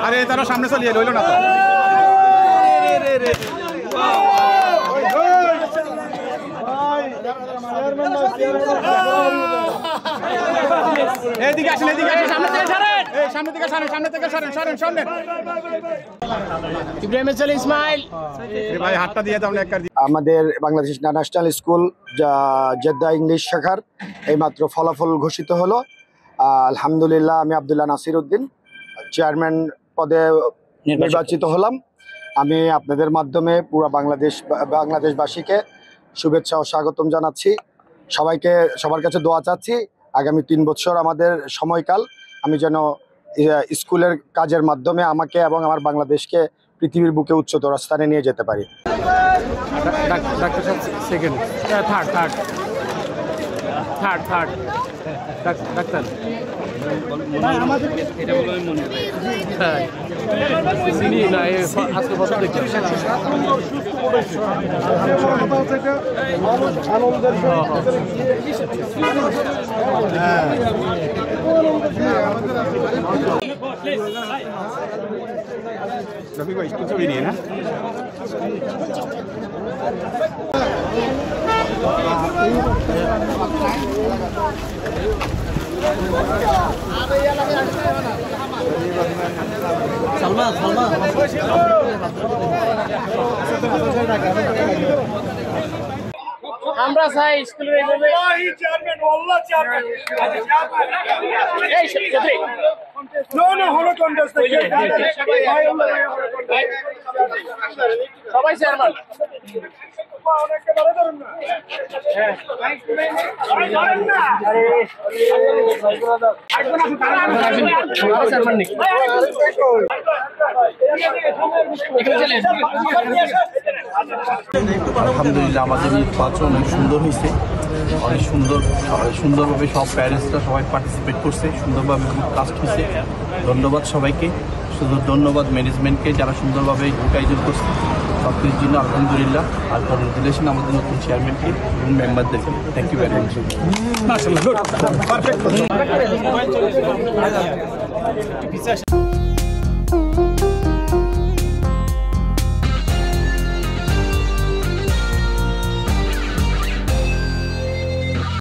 আরে তারা সামনে চলিয়ে রইল না তো এদিকে আসেন সামনে থেকে সরেন সামনে থেকে সরেন ইব্রাহিম ইসমাইল ভাই হাতটা দিয়ে দাও এক কার আমাদের Bangladesh national school Jeddah English শাখার এইমাত্র ফলাফল ঘোষিত হলো। আলহামদুলিল্লাহ আমি আব্দুল্লাহ নাসির উদ্দিন চেয়ারম্যান পদে নির্বাচিত হলাম। আমি আপনাদের মাধ্যমে পুরো বাংলাদেশবাসীকে শুভেচ্ছা ও স্বাগতম জানাচ্ছি। সবার কাছে দোয়া চাচ্ছি আগামী 3 বছর আমাদের সময়কাল আমি যেন স্কুলের কাজের মাধ্যমে আমাকে এবং আমার বাংলাদেশকে পৃথিবীর বুকে উচ্চতর স্থানে নিয়ে যেতে পারি। ডাক্তার রফিক ভাই স্কুল ছবি নিয়ে না আমরা চাই স্কুলের এইভাবে সবাই চেয়ারম্যান আলহামদুলিল্লাহ আমাদের নির্বাচন অনেক সুন্দর হয়েছে, অনেক সুন্দরভাবে সব প্যারেন্টসরা সবাই পার্টিসিপেট করছে, সুন্দরভাবে কাজ হয়েছে। ধন্যবাদ সবাইকে, শুধু ধন্যবাদ ম্যানেজমেন্টকে যারা সুন্দরভাবে আয়োজন করছে সব কিছুর জন্য আলহামদুলিল্লাহ। আর কংগ্রেচুলেশন আমাদের নতুন চেয়ারম্যানকে এবং মেম্বারদেরকে। Thank you very much.